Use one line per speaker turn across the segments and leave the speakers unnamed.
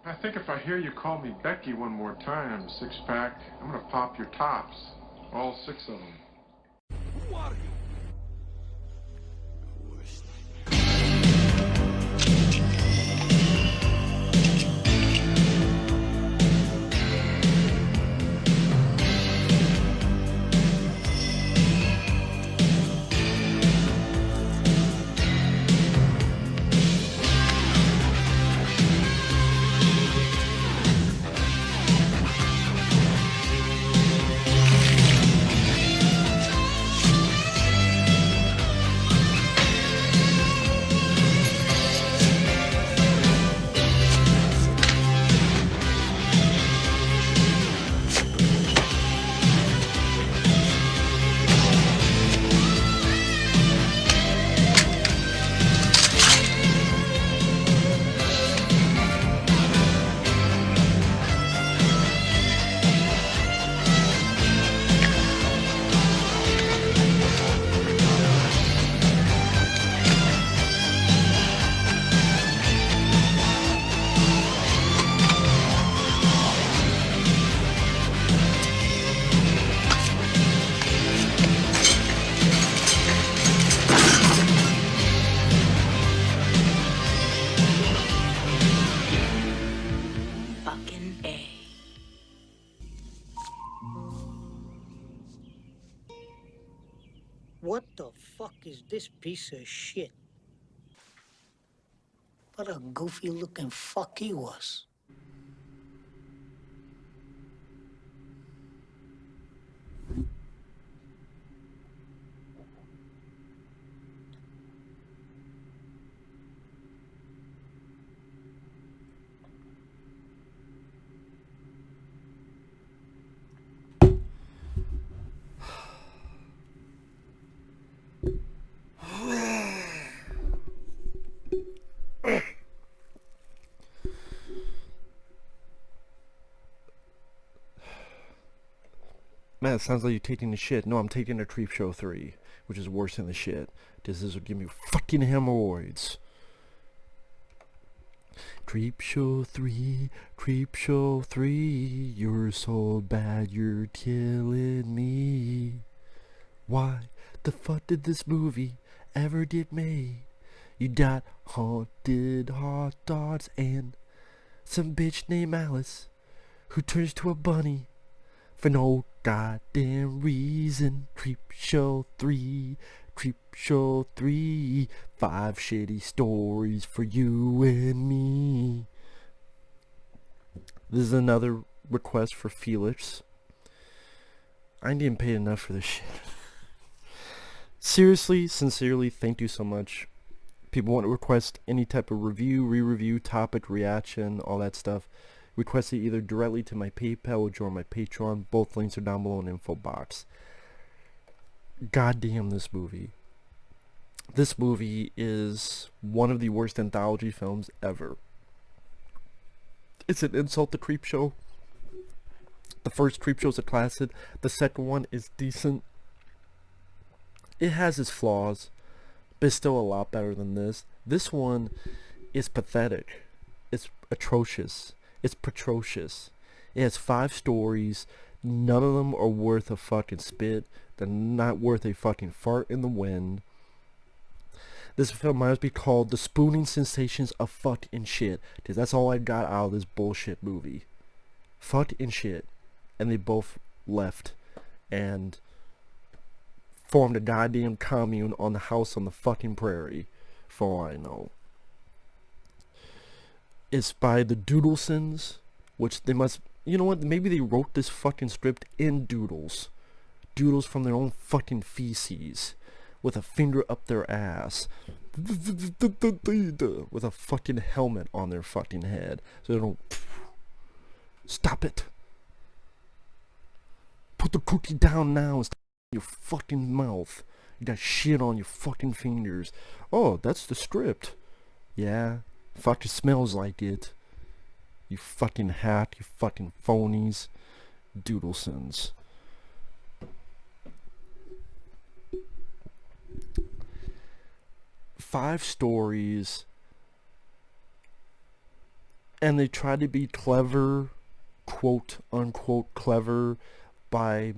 I think if I hear you call me Becky one more time, six-pack, I'm gonna pop your tops. All six of them.
Who are you?
What the fuck is this piece of shit? What a goofy looking fuck he was.
Man, it sounds like you're taking the shit. No, I'm taking a Creepshow 3, which is worse than the shit. This will give me fucking hemorrhoids. Creepshow 3, Creepshow 3, you're so bad you're killing me. Why the fuck did this movie ever get made? You got haunted hot dogs and some bitch named Alice who turns to a bunny for no goddamn reason. Creepshow 3, Creepshow 3, 5 shitty stories for you and me. This is another request for Felix. I ain't getting paid enough for this shit. Seriously, sincerely, thank you so much. People want to request any type of review, re-review, topic, reaction, all that stuff. Request it either directly to my PayPal or join my Patreon. Both links are down below in the info box. Goddamn this movie. This movie is one of the worst anthology films ever. It's an insult to Creepshow. The first Creepshow's a classic. The second one is decent. It has its flaws, but it's still a lot better than this. This one is pathetic. It's atrocious. It's atrocious. It has 5 stories. None of them are worth a fucking spit. They're not worth a fucking fart in the wind. This film might be called The Spooning Sensations of Fucking Shit, because that's all I got out of this bullshit movie. Fuck and shit. And they both left and formed a goddamn commune on the house on the fucking prairie, for all I know. It's by the Dudelsons, which they must, you know what, maybe they wrote this fucking script in doodles. Doodles from their own fucking feces, with a finger up their ass, with a fucking helmet on their fucking head, so they don't, stop it. Put the cookie down now and stop your fucking mouth. You got shit on your fucking fingers. Oh, that's the script. Yeah. Fucking smells like it. You fucking hack, you fucking phonies. Dudelsons. Five stories. And they try to be clever, quote unquote clever, by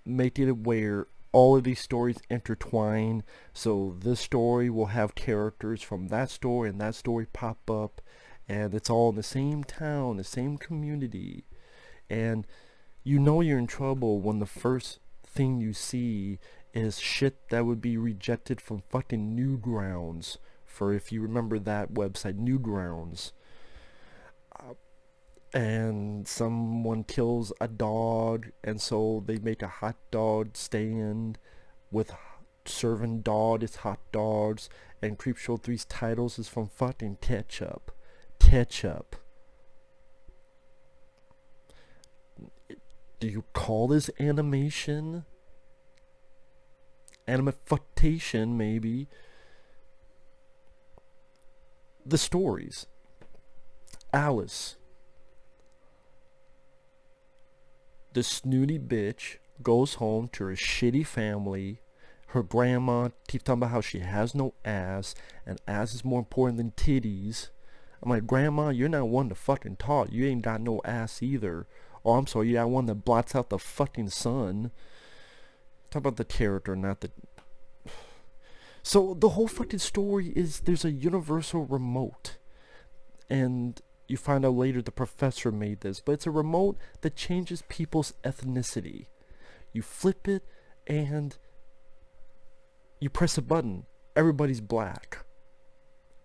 making it where all of these stories intertwine. So this story will have characters from that story and that story pop up, and it's all in the same town, the same community. And you know you're in trouble when the first thing you see is shit that would be rejected from fucking Newgrounds. For if you remember that website, Newgrounds. And someone kills a dog, and so they make a hot dog stand with serving dog as hot dogs, and Creepshow 3's titles is from fucking ketchup. Ketchup. Do you call this animation? Animification, maybe. The stories. Alice. The snooty bitch goes home to her shitty family. Her grandma keeps talking about how she has no ass, and ass is more important than titties. I'm like, Grandma, you're not one to fucking talk. You ain't got no ass either. Oh, I'm sorry, you're that one that blots out the fucking sun. Talk about the character, not the... So the whole fucking story is there's a universal remote. And you find out later the professor made this, but it's a remote that changes people's ethnicity. You flip it and you press a button. Everybody's black.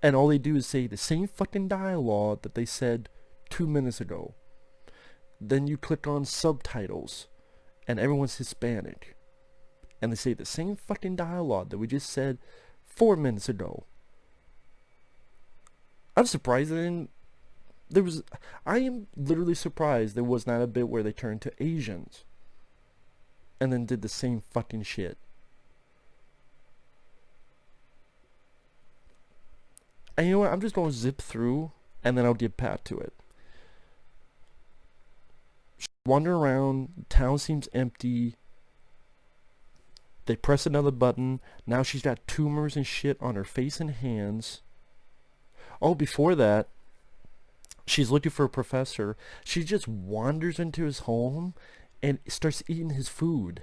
And all they do is say the same fucking dialogue that they said 2 minutes ago. Then you click on subtitles and everyone's Hispanic. And they say the same fucking dialogue that we just said 4 minutes ago. I'm surprised they didn't... I am literally surprised there was not a bit where they turned to Asians and then did the same fucking shit. And you know what? I'm just going to zip through and then I'll get back to it. Wander around, town seems empty. They press another button. Now she's got tumors and shit on her face and hands. Oh, before that, she's looking for a professor. She just wanders into his home and starts eating his food.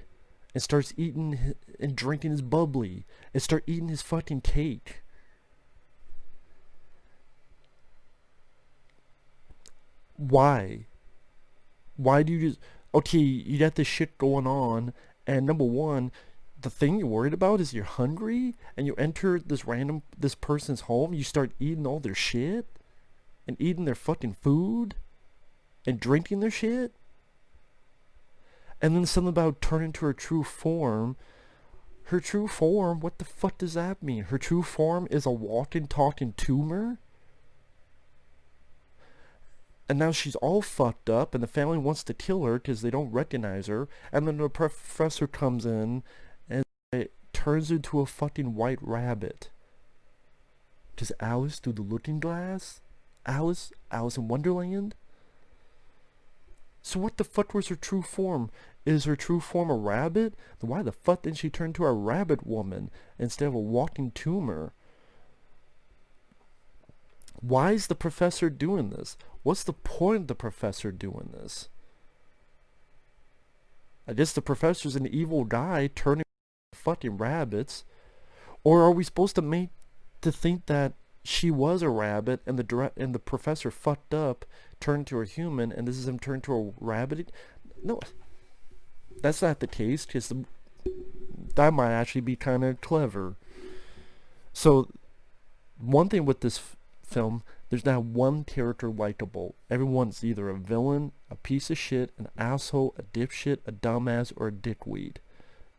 And starts eating and drinking his bubbly. And start eating his fucking cake. Why? Why do you just... Okay, you got this shit going on. And number one, the thing you're worried about is you're hungry. And you enter this person's home. You start eating all their shit. And eating their fucking food. And drinking their shit. And then something about turning to her true form. Her true form? What the fuck does that mean? Her true form is a walking, talking tumor? And now she's all fucked up. And the family wants to kill her because they don't recognize her. And then the professor comes in. And it turns into a fucking white rabbit. Does Alice through the looking glass? Alice in Wonderland? So what the fuck was her true form? Is her true form a rabbit? Then why the fuck didn't she turn to a rabbit woman instead of a walking tumor? Why is the professor doing this? What's the point of the professor doing this? I guess the professor's an evil guy turning fucking rabbits. Or are we supposed to think that she was a rabbit and the professor fucked up, turned to a human, and this is him turned to a rabbit? No, that's not the case, because that might actually be kind of clever. So, one thing with this film, there's not one character likable. Everyone's either a villain, a piece of shit, an asshole, a dipshit, a dumbass, or a dickweed.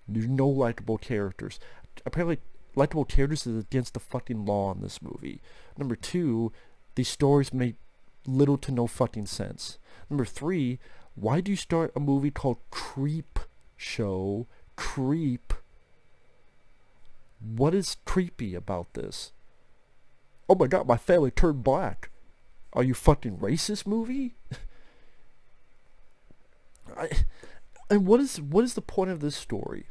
There's no likable characters. Apparently, likable characters is against the fucking law in this movie. Number two, these stories make little to no fucking sense. Number three, why do you start a movie called Creepshow? Creep. What is creepy about this? Oh my god, my family turned black. Are you fucking racist, movie? And what is the point of this story?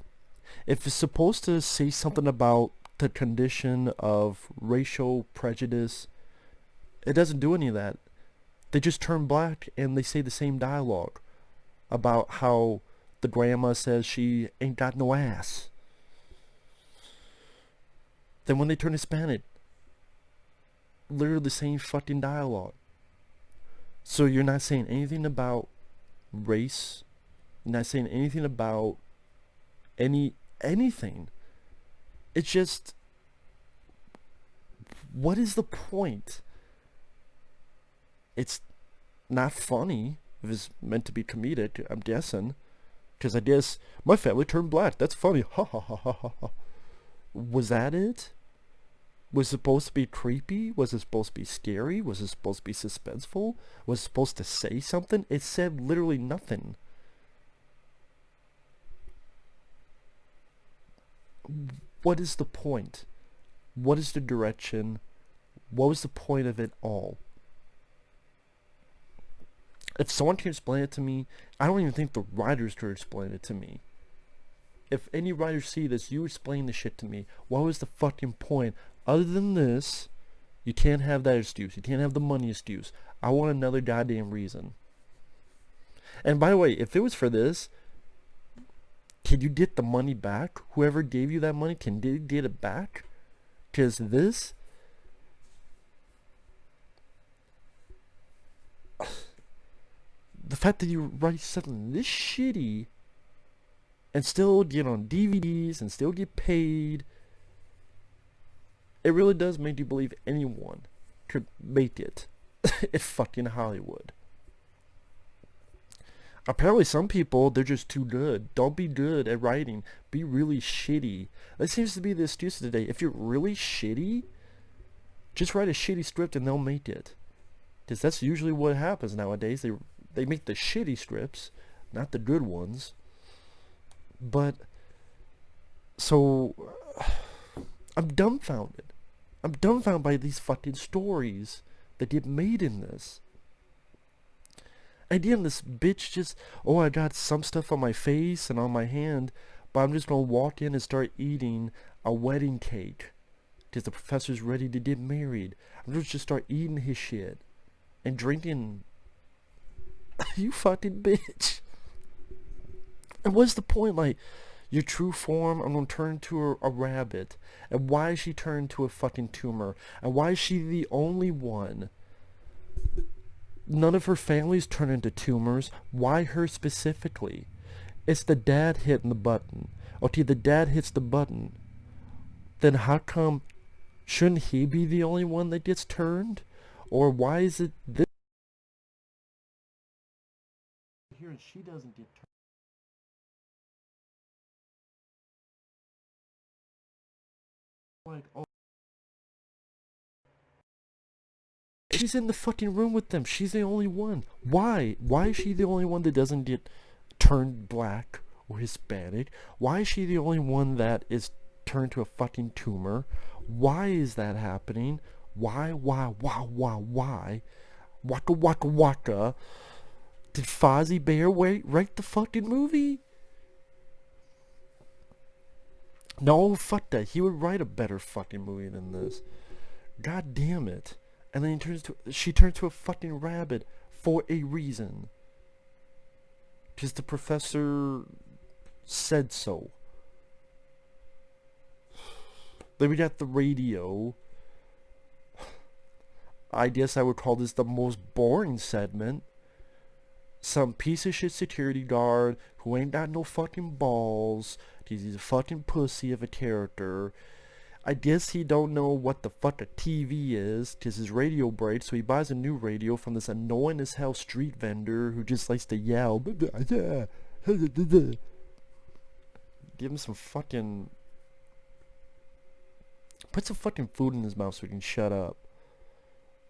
If it's supposed to say something about the condition of racial prejudice, it doesn't do any of that. They just turn black and they say the same dialogue about how the grandma says she ain't got no ass. Then when they turn Hispanic, literally the same fucking dialogue. So you're not saying anything about race. You're not saying anything about anything. It's just, what is the point? It's not funny if it's meant to be comedic, I'm guessing. Because I guess my family turned black. That's funny. Ha ha ha ha ha ha. Was that it? Was it supposed to be creepy? Was it supposed to be scary? Was it supposed to be suspenseful? Was it supposed to say something? It said literally nothing. What is the point? What is the direction? What was the point of it all? If someone can explain it to me, I don't even think the writers could explain it to me. If any writers see this, you explain the shit to me. What was the fucking point? Other than this, you can't have that excuse. You can't have the money excuse. I want another goddamn reason. And by the way, if it was for this, can you get the money back? Whoever gave you that money, can they get it back? Because this... the fact that you write something this shitty and still get on DVDs and still get paid, it really does make you believe anyone could make it in fucking Hollywood. Apparently some people, they're just too good. Don't be good at writing. Be really shitty. That seems to be the excuse today. If you're really shitty, just write a shitty script and they'll make it. Because that's usually what happens nowadays. They make the shitty scripts, not the good ones. But, so, I'm dumbfounded. I'm dumbfounded by these fucking stories that get made in this. Again, this bitch just, oh, I got some stuff on my face and on my hand, but I'm just gonna walk in and start eating a wedding cake because the professor's ready to get married. I'm just start eating his shit and drinking. You fucking bitch. And what's the point? Like, your true form, I'm gonna turn into a rabbit. And why is she turned to a fucking tumor? And why is she the only one? None of her families turn into tumors. Why her specifically? It's the dad hitting the button. Okay, the dad hits the button. Then how come, shouldn't he be the only one that gets turned? Or why is it this? Here and she doesn't get turned. Like, oh, she's in the fucking room with them. She's the only one. Why? Why is she the only one that doesn't get turned black or Hispanic? Why is she the only one that is turned to a fucking tumor? Why is that happening? Why? Waka waka waka. Did Fozzie Bear write the fucking movie? No, fuck that. He would write a better fucking movie than this. God damn it. And then she turns to a fucking rabbit for a reason. Because the professor said so. Then we got the radio. I guess I would call this the most boring segment. Some piece of shit security guard who ain't got no fucking balls. He's a fucking pussy of a character. I guess he don't know what the fuck a TV is, cause his radio breaks, so he buys a new radio from this annoying as hell street vendor who just likes to yell. Give him some fucking... Put some fucking food in his mouth so he can shut up.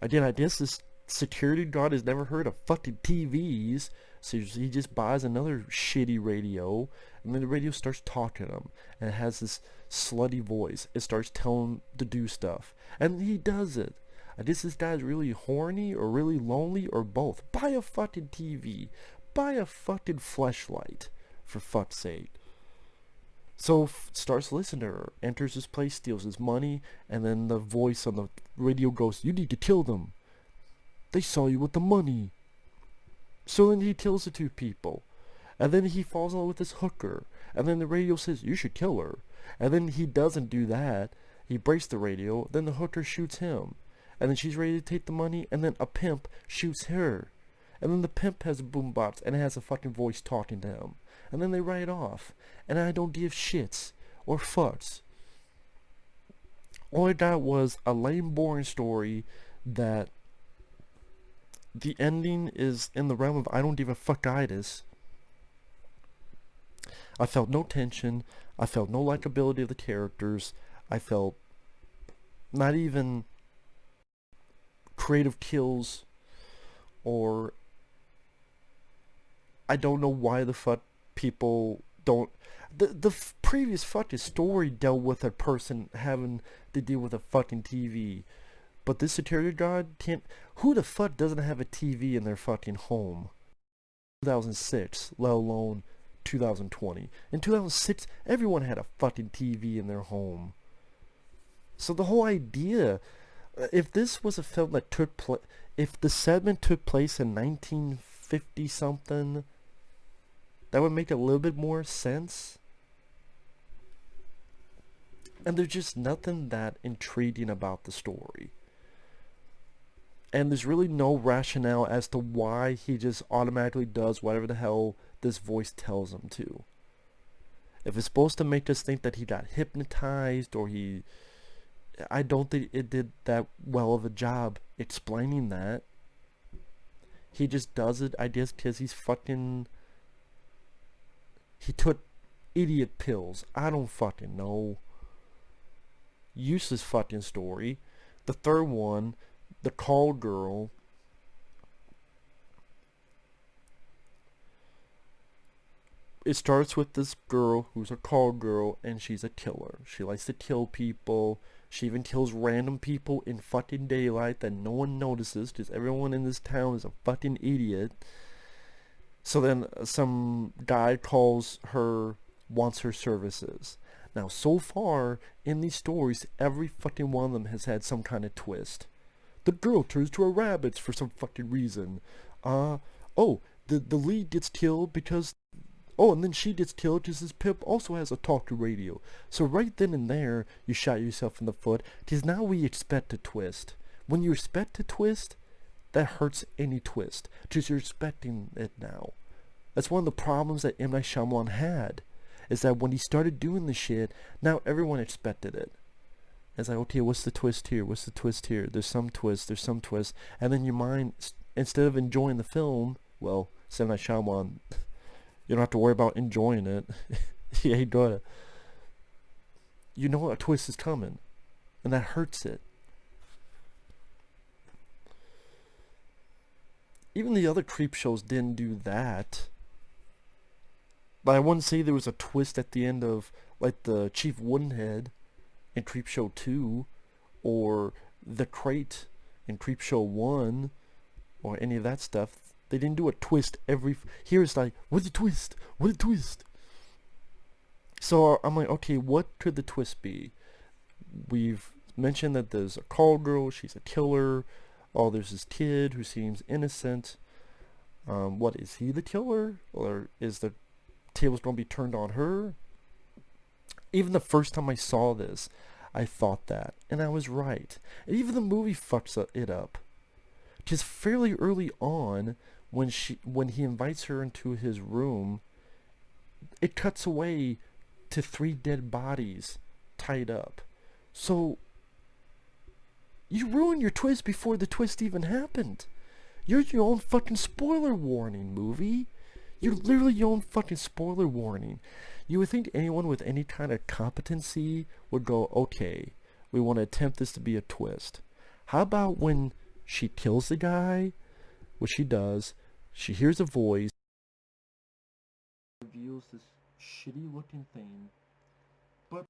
Again, I guess this security guard has never heard of fucking TVs, so he just buys another shitty radio, and then the radio starts talking to him, and it has this slutty voice. It starts telling him to do stuff, and he does it. I guess this guy's really horny, or really lonely, or both. Buy a fucking TV. Buy a fucking fleshlight, for fuck's sake. So starts listening to her, enters his place, steals his money, and then the voice on the radio goes, "You need to kill them." They saw you with the money. So then he kills the two people. And then he falls in love with this hooker. And then the radio says, you should kill her. And then he doesn't do that. He breaks the radio. Then the hooker shoots him. And then she's ready to take the money. And then a pimp shoots her. And then the pimp has a boombox. And it has a fucking voice talking to him. And then they ride off. And I don't give shits or fucks. All I got was a lame, boring story that the ending is in the realm of I don't give a fuckitis. I felt no tension. I felt no likability of the characters. I felt not even creative kills, or I don't know why the fuck people don't. The previous fucking story dealt with a person having to deal with a fucking TV. But this Superior God can't. Who the fuck doesn't have a TV in their fucking home? 2006, let alone 2020. In 2006, everyone had a fucking TV in their home. So the whole idea, if this was a film that took place, if the segment took place in 1950 something, that would make a little bit more sense. And there's just nothing that intriguing about the story. And there's really no rationale as to why he just automatically does whatever the hell this voice tells him to. If it's supposed to make us think that he got hypnotized or he... I don't think it did that well of a job explaining that. He just does it, I guess, because he's fucking... He took idiot pills. I don't fucking know. Useless fucking story. The third one, the call girl. It starts with this girl who's a call girl, and she's a killer. She likes to kill people. She even kills random people in fucking daylight that no one notices because everyone in this town is a fucking idiot. So then some guy calls her, wants her services. Now, so far in these stories, every fucking one of them has had some kind of twist. The girl turns to a rabbit for some fucking reason. The lead gets killed because... Oh, and then she gets killed because this pimp also has a talkie radio. So right then and there, you shot yourself in the foot because now we expect a twist. When you expect a twist, that hurts any twist because you're expecting it now. That's one of the problems that M. Night Shyamalan had. Is that when he started doing the shit, now everyone expected it. It's like, okay, what's the twist here? What's the twist here? There's some twist, and then your mind, instead of enjoying the film, well, M. Night Shyamalan, you don't have to worry about enjoying it. He ain't gonna. You know a twist is coming, and that hurts it. Even the other Creepshows didn't do that. But I wouldn't say there was a twist at the end of, like, the Chief Woodenhead in Creepshow 2, or the Crate in Creepshow 1, or any of that stuff. They didn't do a twist every... Here it's like, what's the twist? What's the twist? So I'm like, okay, what could the twist be? We've mentioned that there's a call girl, she's a killer. Oh, there's this kid who seems innocent. What, is he the killer? Or is the tables going to be turned on her? Even the first time I saw this, I thought that, and I was right. And even the movie fucks it up, because fairly early on, when he invites her into his room, it cuts away to 3 dead bodies tied up. So you ruined your twist before the twist even happened. You're your own fucking spoiler warning, movie. You're literally your own fucking spoiler warning. You would think anyone with any kind of competency would go, okay, we want to attempt this to be a twist. How about when she kills the guy, which she does, she hears a voice, reveals this shitty looking thing, but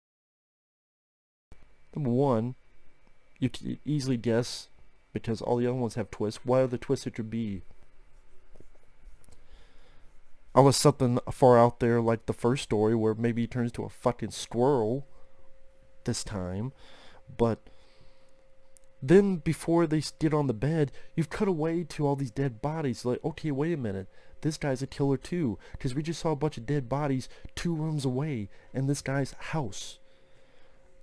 number one, you can easily guess, because all the other ones have twists, what other twist it could be? Unless something far out there like the first story where maybe he turns to a fucking squirrel this time. But Then before they get on the bed, you've cut away to all these dead bodies. Like, okay, wait a minute. This guy's a killer too. Because we just saw a bunch of dead bodies 2 rooms away in this guy's house.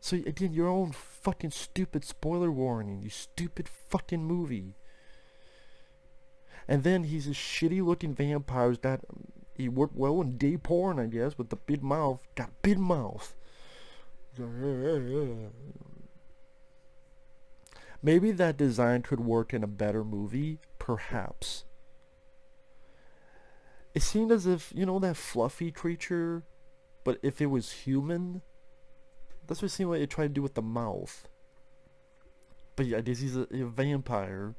So again, your own fucking stupid spoiler warning. You stupid fucking movie. And then he's a shitty looking vampire. He worked well in gay porn, I guess, with the big mouth. Got a big mouth. Maybe that design could work in a better movie, perhaps. It seemed as if, you know, that fluffy creature, but if it was human, that's what it seemed like they tried to do with the mouth. But yeah, I guess he's a vampire,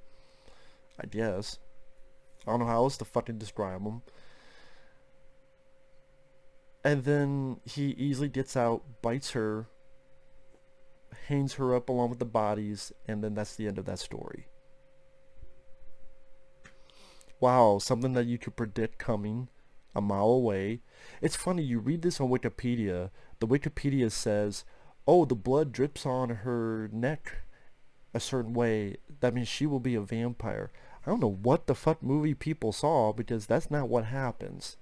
I guess. I don't know how else to fucking describe him. And then he easily gets out, bites her, hangs her up along with the bodies, and then that's the end of that story. Wow, something that you could predict coming a mile away. It's funny, you read this on Wikipedia. The Wikipedia says, oh, the blood drips on her neck a certain way. That means she will be a vampire. I don't know what the fuck movie people saw, because that's not what happens.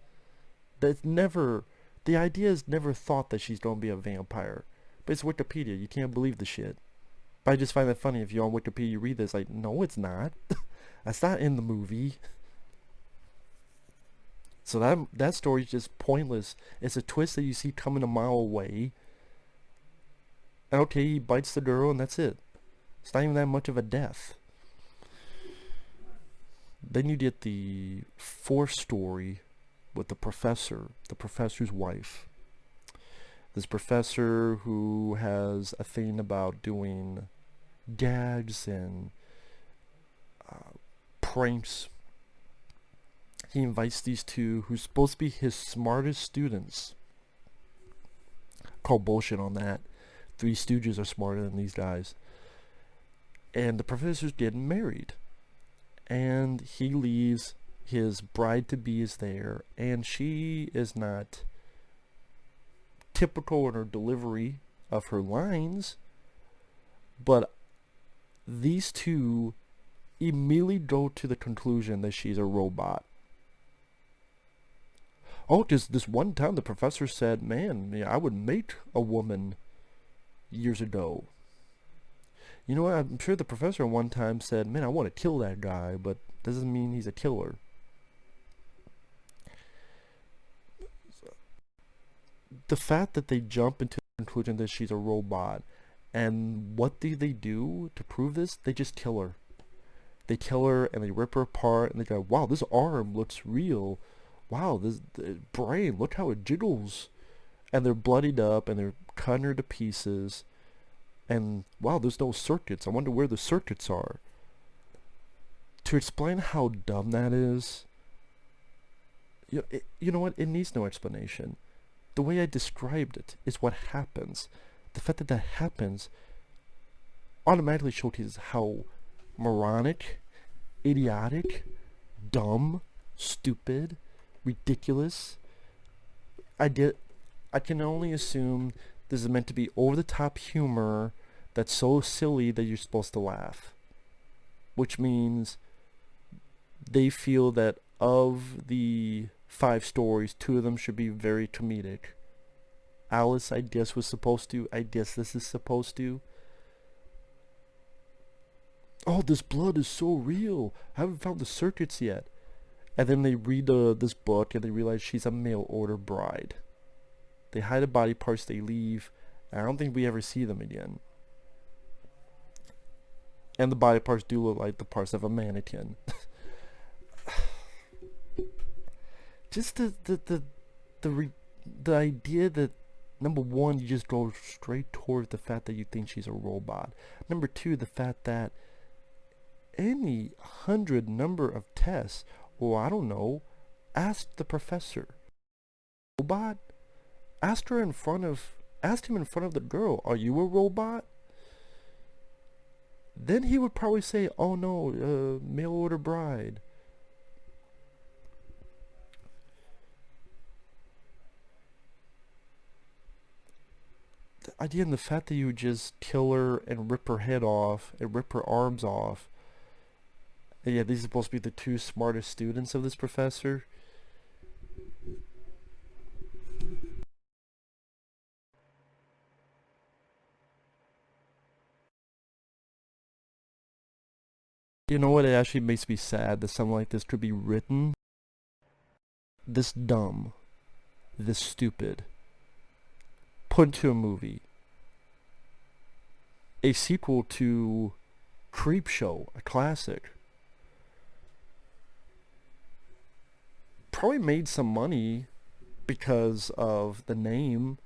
That's never... The idea is never thought that she's going to be a vampire. But it's Wikipedia. You can't believe the shit. But I just find that funny. If you're on Wikipedia, you read this, like, no, it's not. That's not in the movie. So that story is just pointless. It's a twist that you see coming a mile away. And okay, he bites the girl and that's it. It's not even that much of a death. Then you get the 4th story with the professor's wife. This professor who has a thing about doing gags and pranks. He invites these 2 who's supposed to be his smartest students. Call bullshit on that. 3 Stooges are smarter than these guys. And the professor's getting married. And he leaves. His bride-to-be is there. And she is not typical in her delivery of her lines. But these 2 immediately go to the conclusion that she's a robot. Oh, because this one time the professor said, man, I would make a woman years ago. You know what? I'm sure the professor one time said, man, I want to kill that guy, but doesn't mean he's a killer. The fact that they jump into the conclusion that she's a robot, and what do they do to prove this? They just kill her. They kill her and they rip her apart and they go, wow, this arm looks real. Wow, this brain, look how it jiggles. And they're bloodied up and they're cutting her to pieces. And wow, there's no circuits. I wonder where the circuits are. To explain how dumb that is, you know what? It needs no explanation. The way I described it is what happens. The fact that that happens automatically showcases how moronic, idiotic, dumb, stupid, ridiculous. I can only assume this is meant to be over-the-top humor that's so silly that you're supposed to laugh. Which means they feel that of the 5 stories, 2 of them should be very comedic. Alice, I guess, was supposed to. I guess this is supposed to. Oh, this blood is so real. I haven't found the circuits yet. And then they read this book and they realize she's a mail order bride. They hide the body parts, they leave. And I don't think we ever see them again. And the body parts do look like the parts of a mannequin. Just the idea that, number one, you just go straight towards the fact that you think she's a robot. Number 2, the fact that any 100 number of tests, or I don't know, ask the professor. Robot? Ask him in front of the girl, are you a robot? Then he would probably say, oh no, mail order bride. Again, the fact that you would just kill her and rip her head off and rip her arms off. And yeah, these are supposed to be the two smartest students of this professor. You know what? It actually makes me sad that something like this could be written this dumb, this stupid, put into a movie. A sequel to Creepshow, a classic. Probably made some money because of the name,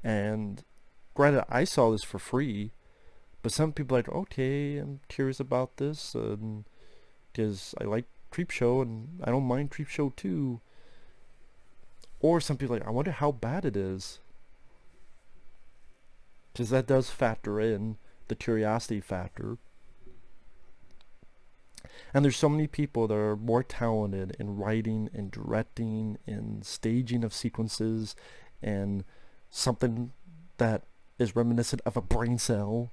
and granted, I saw this for free. But some people are like, okay, I'm curious about this, because I like Creepshow, and I don't mind Creepshow too. Or some people are like, I wonder how bad it is. Because that does factor in the curiosity factor. And there's so many people that are more talented in writing and directing and staging of sequences and something that is reminiscent of a brain cell,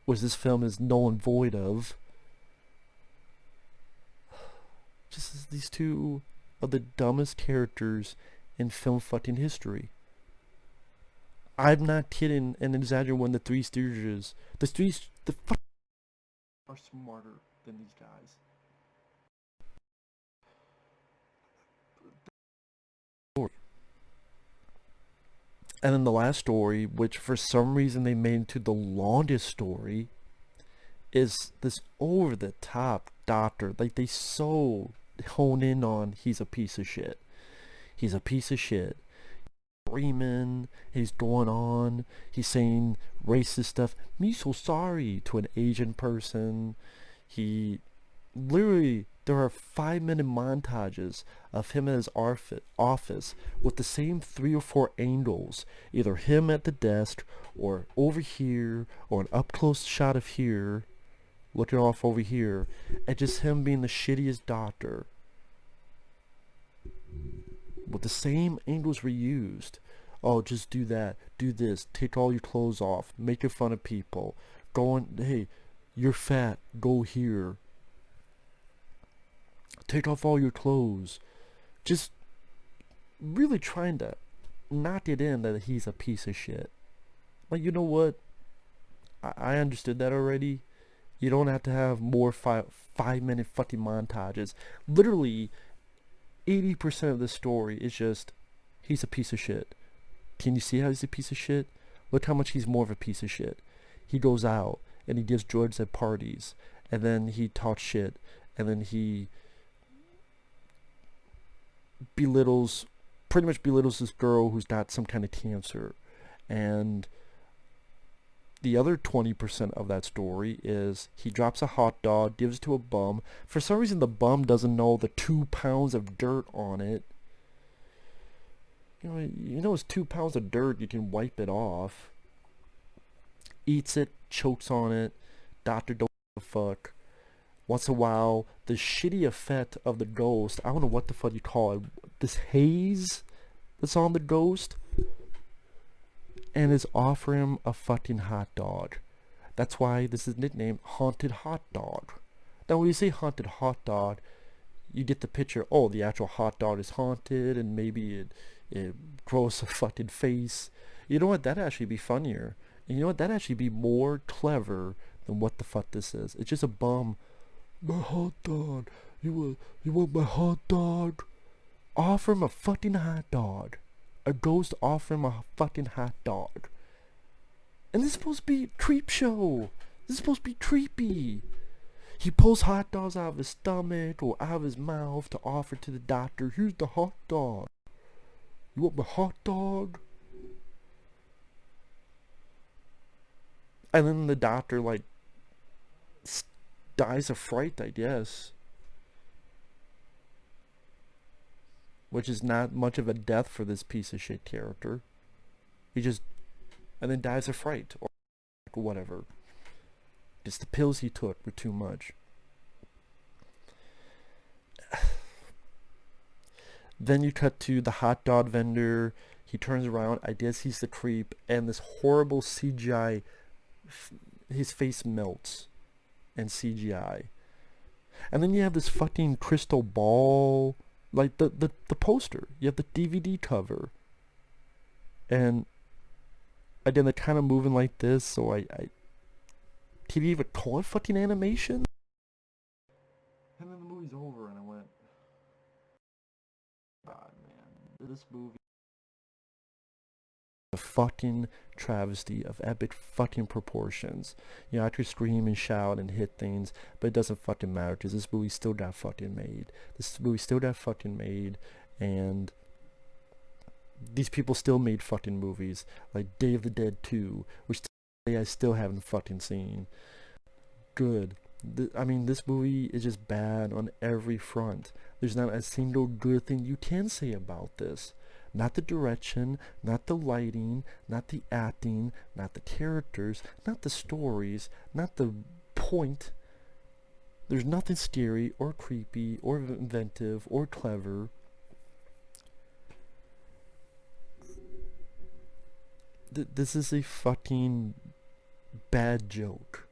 which this film is null and void of. Just as these two of the dumbest characters in film fucking history. I'm not kidding and exaggerating when the Three Stooges, the fuck are smarter than these guys. And then the last story, which for some reason they made into the longest story, is this over-the-top doctor. Like, they so hone in on he's a piece of shit. He's a piece of shit. Screaming, he's going on, he's saying racist stuff. Me so sorry to an Asian person. He literally, there are 5-minute montages of him at his office with the same 3 or 4 angles, either him at the desk or over here or an up close shot of here looking off over here, and just him being the shittiest doctor with the same angles reused. Oh, just do that, do this, take all your clothes off, making fun of people, going, hey, you're fat, go here, take off all your clothes. Just really trying to knock it in that he's a piece of shit. Like, you know what? I understood that already. You don't have to have more 5-minute fucking montages. Literally, 80% of the story is just, he's a piece of shit. Can you see how he's a piece of shit? Look how much he's more of a piece of shit. He goes out, and he gives George at parties, and then he talks shit, and then he pretty much belittles this girl who's got some kind of cancer. And the other 20% of that story is he drops a hot dog, gives it to a bum. For some reason, the bum doesn't know the 2 pounds of dirt on it. You know it's 2 pounds of dirt, you can wipe it off. Eats it, chokes on it. Doctor don't give a fuck. Once in a while, the shitty effect of the ghost, I don't know what the fuck you call it, this haze that's on the ghost, and is offering him a fucking hot dog. That's why this is nicknamed Haunted Hot Dog. Now when you say Haunted Hot Dog, you get the picture, oh, the actual hot dog is haunted, and maybe it grows a fucking face. You know what, that'd actually be funnier. And you know what, that'd actually be more clever than what the fuck this is. It's just a bum. My hot dog. You want my hot dog? Offer him a fucking hot dog. A ghost offer him a fucking hot dog. And this is supposed to be Creepshow. This is supposed to be creepy. He pulls hot dogs out of his stomach or out of his mouth to offer to the doctor. Here's the hot dog. You want my hot dog? And then the doctor, like, dies of fright, I guess. Which is not much of a death for this piece of shit character. He just, and then dies of fright, or whatever. Just the pills he took were too much. Then you cut to the hot dog vendor. He turns around, I guess he's the creep, and this horrible CGI, his face melts, and CGI. And then you have this fucking crystal ball, like the poster. You have the DVD cover. And again, they're kind of moving like this, so I can you even call it fucking animation? And then the movie's over, and I went, God, man, this movie, a fucking travesty of epic fucking proportions. You know, I could scream and shout and hit things, but it doesn't fucking matter, because this movie still got fucking made. This movie still got fucking made, and these people still made fucking movies, like Day of the Dead 2, which I still haven't fucking seen. Good. I mean, this movie is just bad on every front. There's not a single good thing you can say about this. Not the direction, not the lighting, not the acting, not the characters, not the stories, not the point. There's nothing scary or creepy or inventive or clever. This is a fucking bad joke.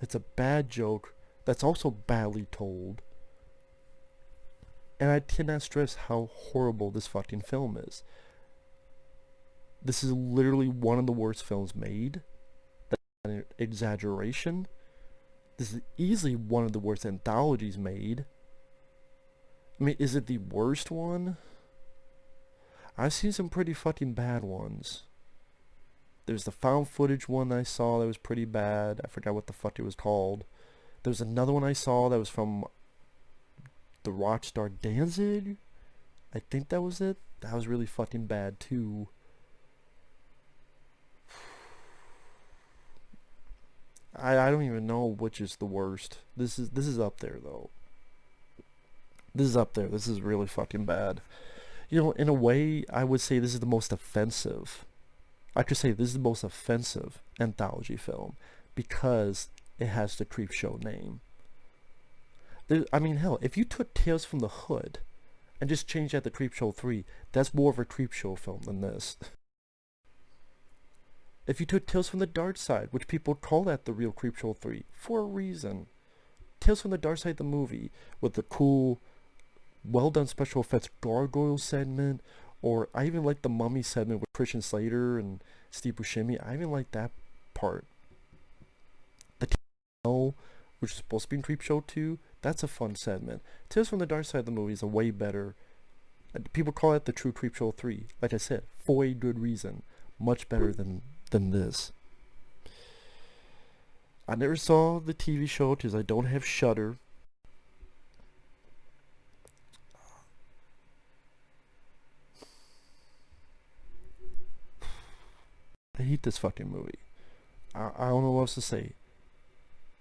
It's a bad joke that's also badly told. And I cannot stress how horrible this fucking film is. This is literally one of the worst films made. That's an exaggeration. This is easily one of the worst anthologies made. I mean, is it the worst one? I've seen some pretty fucking bad ones. There's the found footage one I saw that was pretty bad. I forgot what the fuck it was called. There's another one I saw that was from the rock star Danzig. I think that was it. That was really fucking bad too. I don't even know which is the worst. This is up there though. This is up there. This is really fucking bad. You know, in a way, I would say this is the most offensive. I could say this is the most offensive anthology film because it has the Creepshow name. I mean, hell, if you took Tales from the Hood and just changed that to Creepshow 3, that's more of a Creepshow film than this. If you took Tales from the Dark Side, which people call that the real Creepshow 3, for a reason. Tales from the Dark Side, the movie, with the cool, well-done special effects gargoyle segment, or I even like the Mummy segment with Christian Slater and Steve Buscemi. I even like that part. The Tale, which is supposed to be in Creepshow 2, that's a fun segment. Tales from the Dark Side of the movie is a way better. People call it the true Creepshow 3. Like I said, for a good reason. Much better than this. I never saw the TV show because I don't have Shudder. I hate this fucking movie. I don't know what else to say.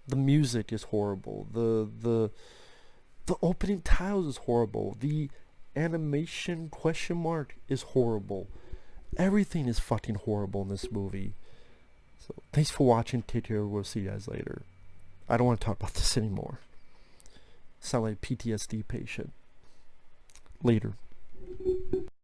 The music is horrible. The opening tiles is horrible. The animation question mark is horrible. Everything is fucking horrible in this movie. So thanks for watching. Take care. We'll see you guys later. I don't want to talk about this anymore. Sound like a PTSD patient. Later.